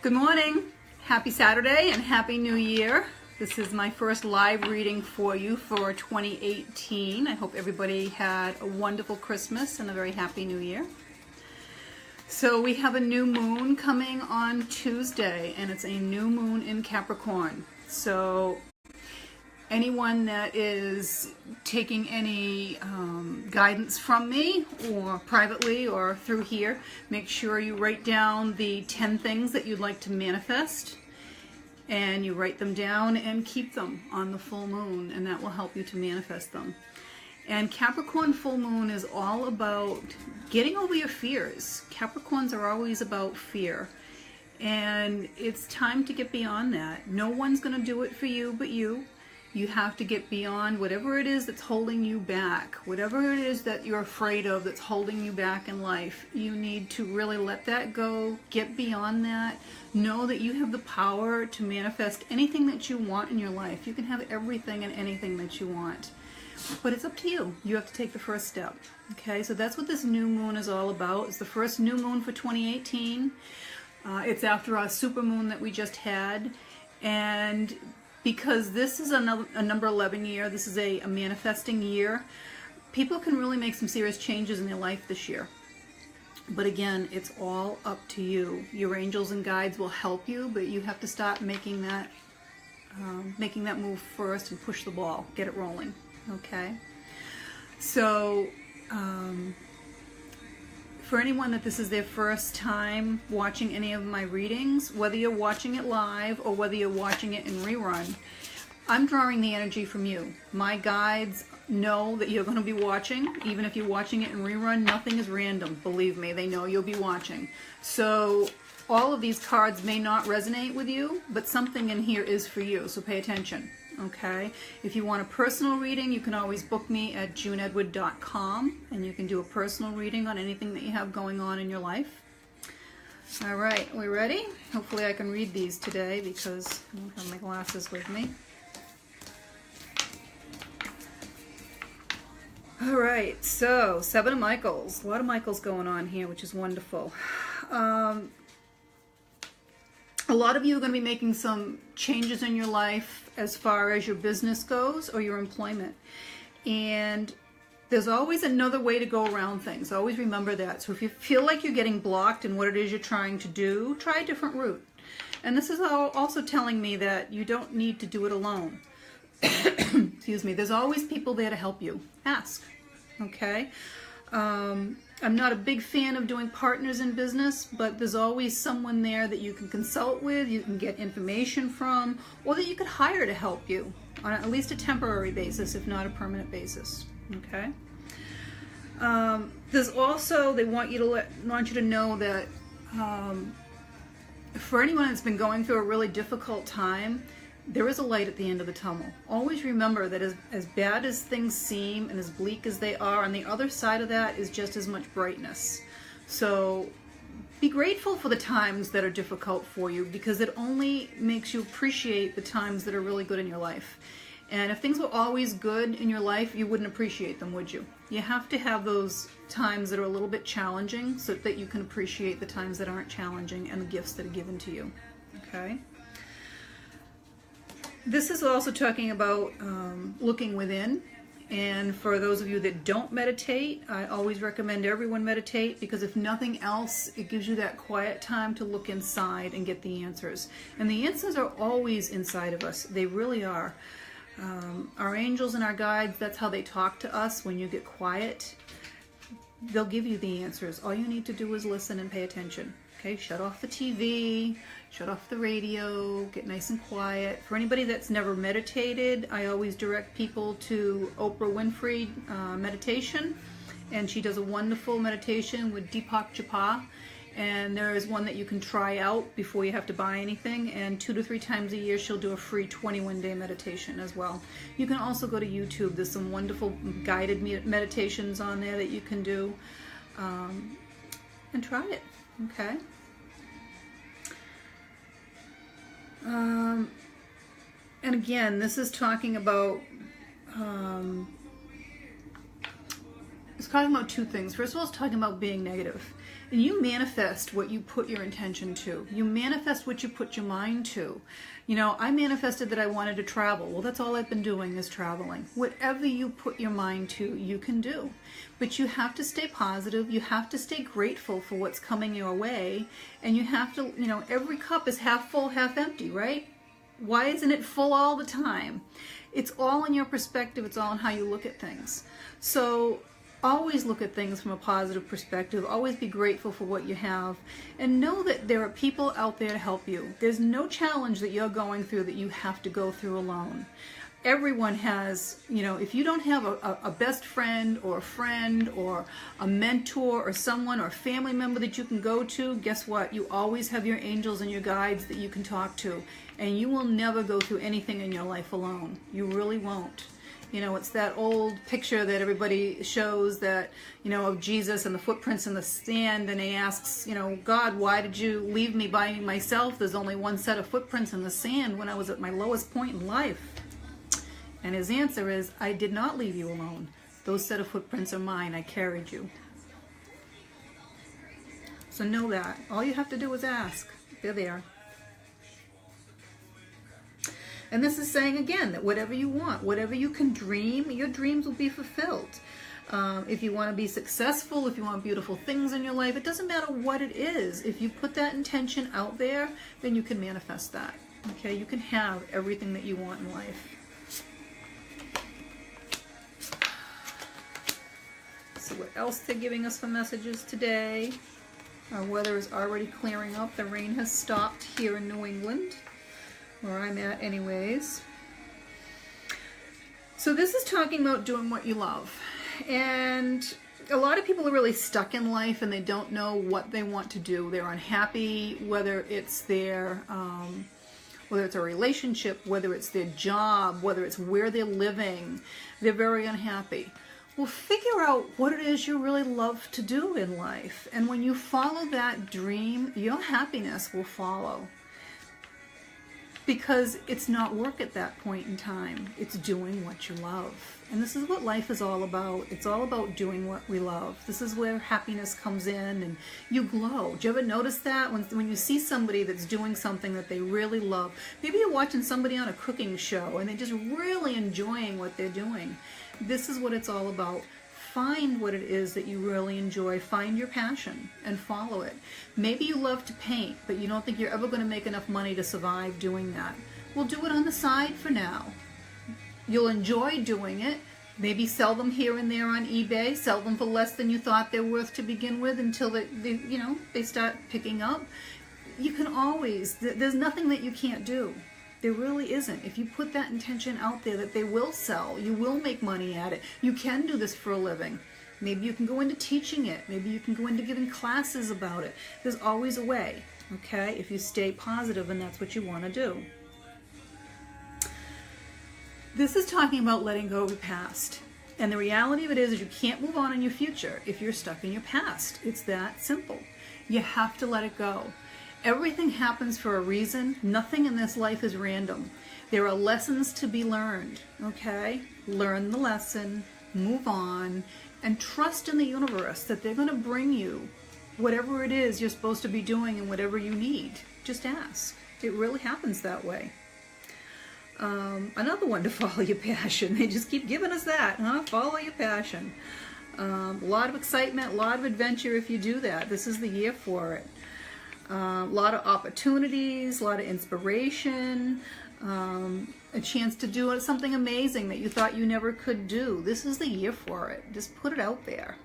Good morning, happy Saturday and happy New Year. This is my first live reading for you for 2018. I hope everybody had a wonderful Christmas and a very happy New Year. So we have a new moon coming on Tuesday, and it's a new moon in Capricorn. So anyone that is taking any guidance from me or privately or through here, make sure you write down the 10 things that you'd like to manifest, and you write them down and keep them on the full moon, and that will help you to manifest them. And Capricorn full moon is all about getting over your fears. Capricorns are always about fear, and it's time to get beyond that. No one's going to do it for you but you. You have to get beyond whatever it is that's holding you back, whatever it is that you're afraid of that's holding you back in life. You need to really let that go, get beyond that. Know that you have the power to manifest anything that you want in your life. You can have everything and anything that you want, but it's up to you. You have to take the first step. Okay, so that's what this new moon is all about. It's the first new moon for 2018. It's after our super moon that we just had, and because this is a number 11 year, this is a manifesting year, people can really make some serious changes in their life this year. But again, it's all up to you. Your angels and guides will help you, but you have to start making that move first and push the ball, get it rolling. Okay? So, for anyone that this is their first time watching any of my readings, whether you're watching it live or whether you're watching it in rerun, I'm drawing the energy from you. My guides know that you're going to be watching. Even if you're watching it in rerun, nothing is random. Believe me, they know you'll be watching. So all of these cards may not resonate with you, but something in here is for you, so pay attention. Okay, if you want a personal reading, you can always book me at 𝐿_JEWNEDWOOD.com, and you can do a personal reading on anything that you have going on in your life. All right, we ready? Hopefully I can read these today because I don't have my glasses with me. All right, so 7 of Michaels. A lot of Michaels going on here, which is wonderful. A lot of you are going to be making some changes in your life as far as your business goes or your employment. And there's always another way to go around things. Always remember that. So if you feel like you're getting blocked in what it is you're trying to do, try a different route. And this is also telling me that you don't need to do it alone. Excuse me. There's always people there to help you. Ask. Okay? I'm not a big fan of doing partners in business, but there's always someone there that you can consult with, you can get information from, or that you could hire to help you on at least a temporary basis, if not a permanent basis. Okay. There's also, they want you to know that for anyone that's been going through a really difficult time, there is a light at the end of the tunnel. Always remember that as bad as things seem and as bleak as they are, on the other side of that is just as much brightness. So be grateful for the times that are difficult for you, because it only makes you appreciate the times that are really good in your life. And if things were always good in your life, you wouldn't appreciate them, would you? You have to have those times that are a little bit challenging so that you can appreciate the times that aren't challenging and the gifts that are given to you. Okay? This is also talking about looking within, and for those of you that don't meditate, I always recommend everyone meditate, because if nothing else, it gives you that quiet time to look inside and get the answers. And the answers are always inside of us. They really are. Our angels and our guides, that's how they talk to us. When you get quiet, they'll give you the answers. All you need to do is listen and pay attention. Okay, shut off the TV, shut off the radio, get nice and quiet. For anybody that's never meditated, I always direct people to Oprah Winfrey meditation, and she does a wonderful meditation with 𝐷𝐞𝐿𝐼, and there is one that you can try out before you have to buy anything, and 2 to 3 times a year she'll do a free 21-day meditation as well. You can also go to YouTube. There's some wonderful guided meditations on there that you can do, and try it. Okay. And again, this is talking about it's talking about 2 things. First of all, it's talking about being negative. And you manifest what you put your intention to. You manifest what you put your mind to. You know, I manifested that I wanted to travel. Well, that's all I've been doing is traveling. Whatever you put your mind to, you can do. But you have to stay positive. You have to stay grateful for what's coming your way. And you have to, you know, every cup is half full, half empty, right? Why isn't it full all the time? It's all in your perspective. It's all in how you look at things. So always look at things from a positive perspective. Always be grateful for what you have. And know that there are people out there to help you. There's no challenge that you're going through that you have to go through alone. Everyone has, you know, if you don't have a best friend or a mentor or someone or a family member that you can go to, guess what? You always have your angels and your guides that you can talk to. And you will never go through anything in your life alone. You really won't. You know, it's that old picture that everybody shows that, you know, of Jesus and the footprints in the sand, and he asks, you know, God, why did you leave me by myself? There's only one set of footprints in the sand when I was at my lowest point in life. And his answer is, I did not leave you alone. Those set of footprints are mine. I carried you. So know that. All you have to do is ask. They're there. And this is saying again that whatever you want, whatever you can dream, your dreams will be fulfilled. If you want to be successful, if you want beautiful things in your life, it doesn't matter what it is. If you put that intention out there, then you can manifest that. Okay, you can have everything that you want in life. So what else they're giving us for messages today? Our weather is already clearing up. The rain has stopped here in New England, where I'm at anyways. So this is talking about doing what you love. And a lot of people are really stuck in life and they don't know what they want to do. They're unhappy, whether it's their, whether it's a relationship, whether it's their job, whether it's where they're living. They're very unhappy. Well, figure out what it is you really love to do in life. And when you follow that dream, your happiness will follow. Because it's not work at that point in time. It's doing what you love. And this is what life is all about. It's all about doing what we love. This is where happiness comes in and you glow. Do you ever notice that? When you see somebody that's doing something that they really love, maybe you're watching somebody on a cooking show and they're just really enjoying what they're doing. This is what it's all about. Find what it is that you really enjoy. Find your passion and follow it. Maybe you love to paint, but you don't think you're ever going to make enough money to survive doing that. Well, do it on the side for now. You'll enjoy doing it. Maybe sell them here and there on eBay. Sell them for less than you thought they're worth to begin with until they start picking up. You can always, there's nothing that you can't do. There really isn't. If you put that intention out there that they will sell, you will make money at it. You can do this for a living. Maybe you can go into teaching it. Maybe you can go into giving classes about it. There's always a way, okay, if you stay positive and that's what you want to do. This is talking about letting go of the past. And the reality of it is you can't move on in your future if you're stuck in your past. It's that simple. You have to let it go. Everything happens for a reason. Nothing in this life is random. There are lessons to be learned, okay? Learn the lesson, move on, and trust in the universe that they're going to bring you whatever it is you're supposed to be doing and whatever you need. Just ask. It really happens that way. Another one to follow your passion. They just keep giving us that, huh? Follow your passion. A lot of excitement, a lot of adventure if you do that. This is the year for it. A lot of opportunities, a lot of inspiration, a chance to do something amazing that you thought you never could do. This is the year for it. Just put it out there.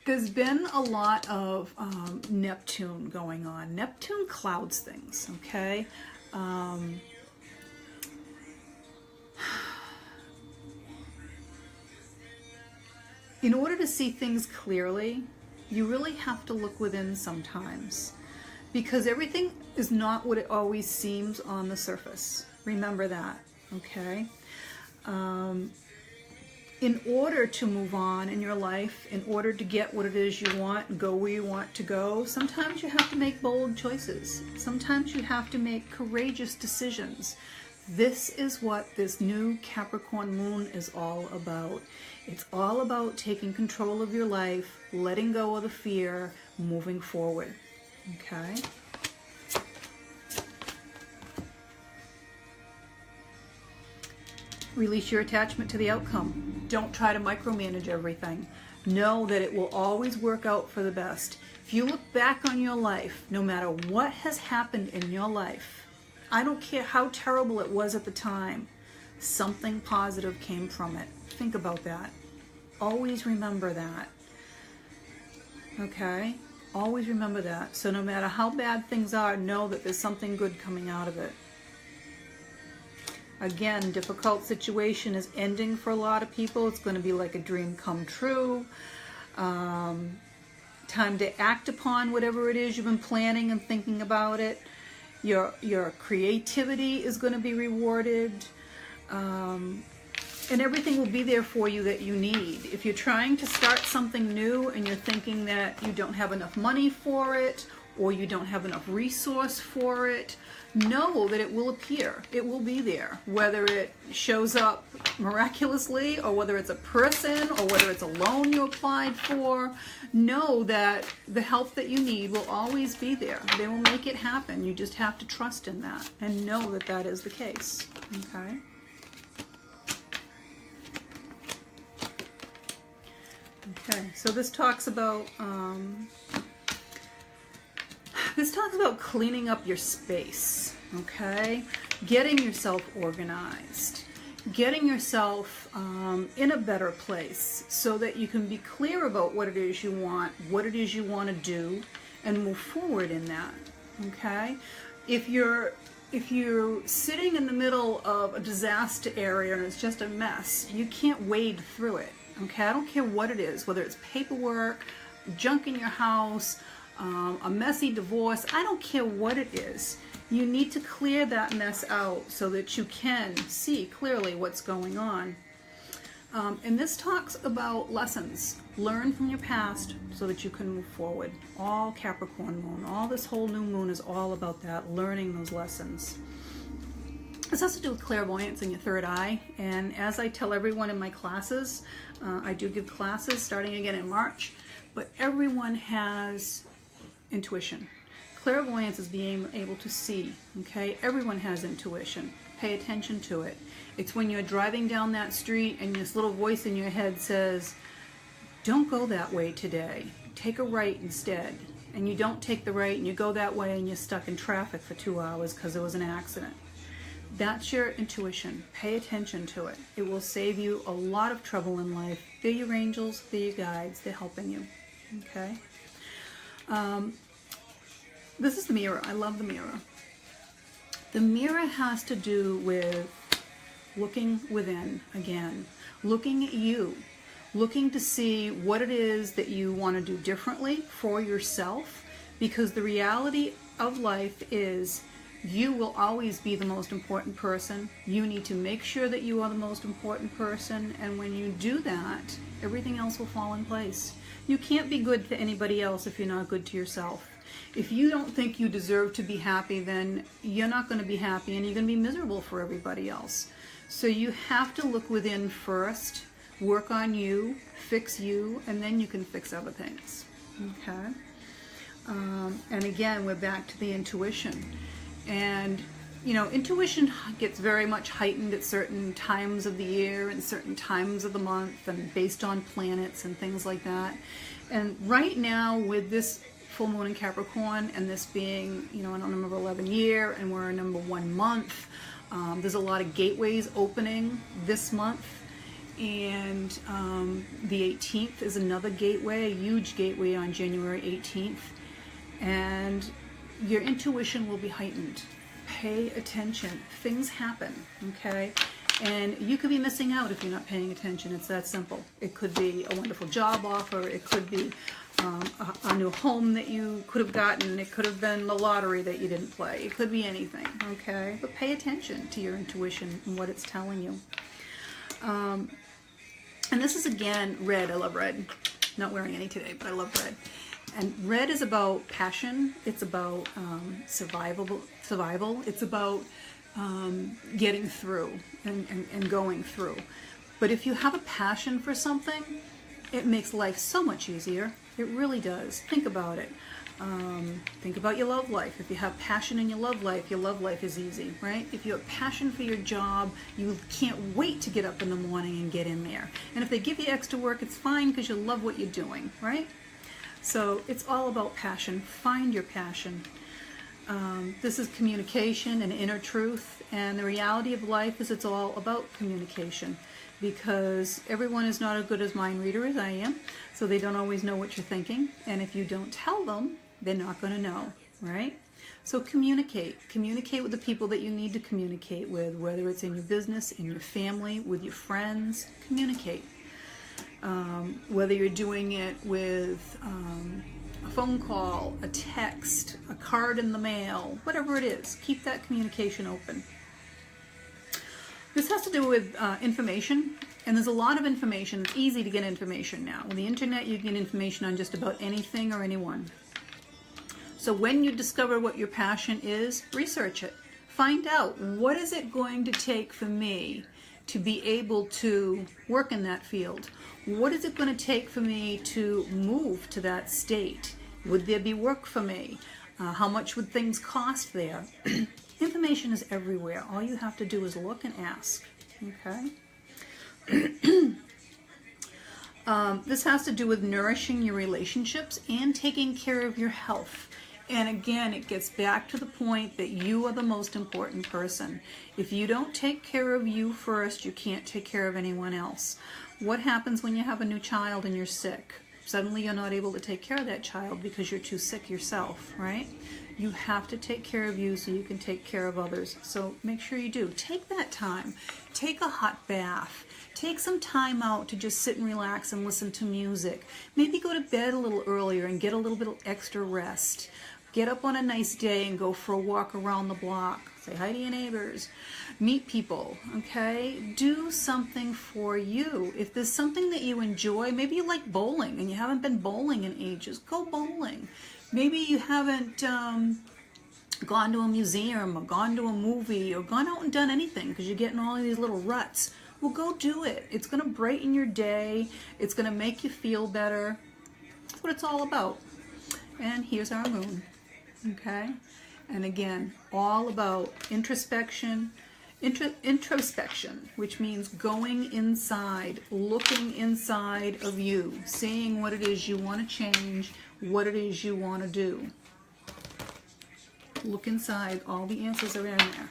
There's been a lot of Neptune going on. Neptune clouds things, okay? In order to see things clearly, you really have to look within sometimes, because everything is not what it always seems on the surface. Remember that, okay? In order to move on in your life, in order to get what it is you want and go where you want to go, sometimes you have to make bold choices. Sometimes you have to make courageous decisions. This is what this new Capricorn moon is all about. It's all about taking control of your life, letting go of the fear, moving forward. Okay? Release your attachment to the outcome. Don't try to micromanage everything. Know that it will always work out for the best. If you look back on your life, no matter what has happened in your life, I don't care how terrible it was at the time, something positive came from it. Think about that. Always remember that. Okay? Always remember that. So no matter how bad things are, know that there's something good coming out of it. Again, difficult situation is ending for a lot of people. It's going to be like a dream come true. Time to act upon whatever it is you've been planning and thinking about it. Your creativity is going to be rewarded. And everything will be there for you that you need. If you're trying to start something new and you're thinking that you don't have enough money for it, or you don't have enough resource for it, know that it will appear. It will be there. Whether it shows up miraculously, or whether it's a person, or whether it's a loan you applied for, know that the help that you need will always be there. They will make it happen. You just have to trust in that and know that that is the case. Okay? Okay, so this talks about cleaning up your space, okay? Getting yourself organized, getting yourself in a better place so that you can be clear about what it is you want, what it is you want to do, and move forward in that, okay? If you're sitting in the middle of a disaster area and it's just a mess, you can't wade through it, okay? I don't care what it is, whether it's paperwork, junk in your house, a messy divorce, I don't care what it is. You need to clear that mess out so that you can see clearly what's going on. And this talks about lessons. Learn from your past so that you can move forward. All Capricorn moon, all this whole new moon is all about that, learning those lessons. This has to do with clairvoyance in your third eye. And as I tell everyone in my classes, I do give classes starting again in March, but everyone has intuition. Clairvoyance is being able to see, okay? Everyone has intuition. Pay attention to it. It's when you're driving down that street and this little voice in your head says, don't go that way today. Take a right instead. And you don't take the right and you go that way and you're stuck in traffic for 2 hours because there was an accident. That's your intuition. Pay attention to it. It will save you a lot of trouble in life. They're your angels, they're your guides, they're helping you, okay? This is the mirror. I love the mirror. The mirror has to do with looking within again, looking at you, looking to see what it is that you want to do differently for yourself, because the reality of life is you will always be the most important person. You need to make sure that you are the most important person, and when you do that, everything else will fall in place. You can't be good to anybody else if you're not good to yourself. If you don't think you deserve to be happy, then you're not going to be happy and you're going to be miserable for everybody else. So you have to look within first, work on you, fix you, and then you can fix other things. Okay? And again, we're back to the intuition. And, you know, intuition gets very much heightened at certain times of the year and certain times of the month and based on planets and things like that. And right now with this full moon in Capricorn and this being, you know, in our number 11 year and we're in number 1 month, there's a lot of gateways opening this month. And the 18th is another gateway, a huge gateway on January 18th. And your intuition will be heightened. Pay attention. Things happen, okay? And you could be missing out if you're not paying attention. It's that simple. It could be a wonderful job offer. It could be a new home that you could have gotten. It could have been the lottery that you didn't play. It could be anything, okay? But pay attention to your intuition and what it's telling you. And this is, again, red. I love red. Not wearing any today, but I love red. And red is about passion. It's about survival. It's about getting through and going through. But if you have a passion for something, it makes life so much easier. It really does. Think about it. Think about your love life. If you have passion in your love life is easy, right? If you have passion for your job, you can't wait to get up in the morning and get in there. And if they give you extra work, it's fine because you love what you're doing, right? So it's all about passion. Find your passion. This is communication and inner truth, and the reality of life is it's all about communication, because everyone is not as good as mind reader as I am, so they don't always know what you're thinking, and if you don't tell them, they're not going to know, right? So communicate with the people that you need to communicate with, whether it's in your business, in your family, with your friends. Communicate. Whether you're doing it with a phone call, a text, a card in the mail, whatever it is, keep that communication open. This has to do with information, and there's a lot of information. It's easy to get information now. With the internet, you can get information on just about anything or anyone. So when you discover what your passion is, research it. Find out, what is it going to take for me to be able to work in that field? What is it going to take for me to move to that state? Would there be work for me? How much would things cost there? Information is everywhere. All you have to do is look and ask. Okay? This has to do with nourishing your relationships and taking care of your health. And again, it gets back to the point that you are the most important person. If you don't take care of you first, you can't take care of anyone else. What happens when you have a new child and you're sick? Suddenly you're not able to take care of that child because you're too sick yourself, right? You have to take care of you so you can take care of others. So make sure you do. Take that time. Take a hot bath. Take some time out to just sit and relax and listen to music. Maybe go to bed a little earlier and get a little bit of extra rest. Get up on a nice day and go for a walk around the block. Say hi to your neighbors. Meet people, okay? Do something for you. If there's something that you enjoy, maybe you like bowling and you haven't been bowling in ages, go bowling. Maybe you haven't gone to a museum or gone to a movie or gone out and done anything because you're getting all of these little ruts. Well, go do it. It's going to brighten your day. It's going to make you feel better. That's what it's all about. And here's our moon. Okay, and again, all about introspection, which means going inside, looking inside of you, seeing what it is you want to change, what it is you want to do. Look inside, all the answers are in there.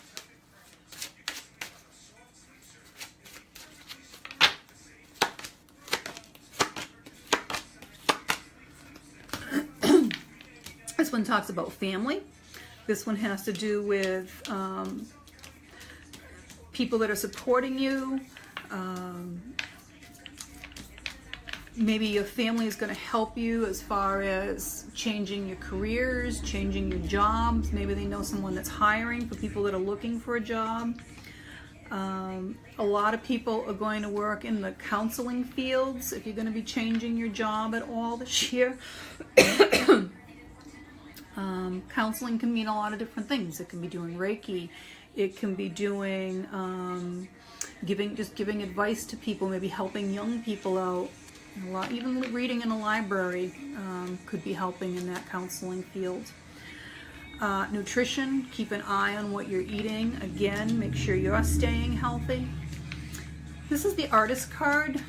This one talks about family. This one has to do with people that are supporting you. Maybe your family is going to help you as far as changing your careers, changing your jobs. Maybe they know someone that's hiring for people that are looking for a job. A lot of people are going to work in the counseling fields if you're going to be changing your job at all this year. Counseling can mean a lot of different things. It can be doing Reiki. It can be doing giving advice to people, maybe helping young people out. Even reading in a library could be helping in that counseling field. Nutrition, keep an eye on what you're eating. Again, make sure you're staying healthy. This is the artist card,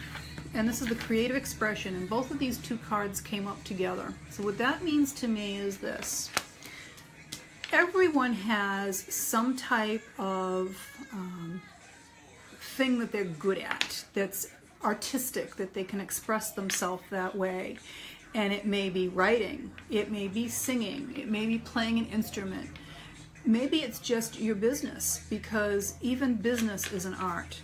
and this is the creative expression, and both of these two cards came up together. So what that means to me is this. Everyone has some type of thing that they're good at, that's artistic, that they can express themselves that way. And it may be writing, it may be singing, it may be playing an instrument. Maybe it's just your business, because even business is an art.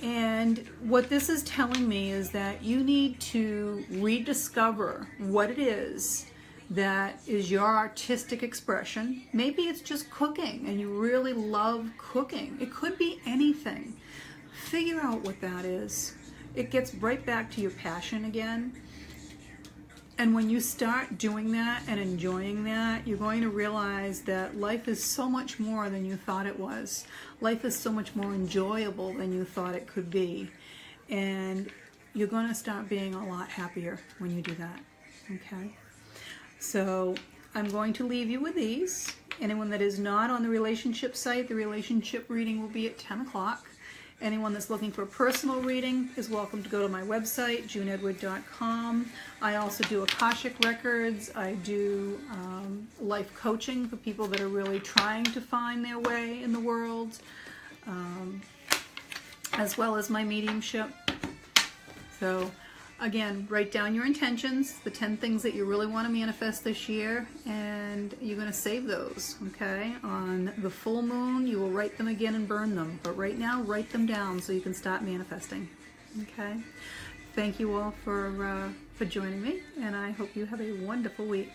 And what this is telling me is that you need to rediscover what it is that is your artistic expression. Maybe it's just cooking and you really love cooking. It could be anything. Figure out what that is. It gets right back to your passion again. And when you start doing that and enjoying that, you're going to realize that life is so much more than you thought it was. Life is so much more enjoyable than you thought it could be. And you're going to start being a lot happier when you do that. Okay? So I'm going to leave you with these. Anyone that is not on the relationship site, the relationship reading will be at 10 o'clock. Anyone that's looking for a personal reading is welcome to go to my website, 𝐄𝐱𝐩𝐿.com. I also do Akashic Records. I do life coaching for people that are really trying to find their way in the world, as well as my mediumship. So again, write down your intentions, the 10 things that you really want to manifest this year, and you're going to save those, okay? On the full moon, you will write them again and burn them. But right now, write them down so you can start manifesting, okay? Thank you all for joining me, and I hope you have a wonderful week.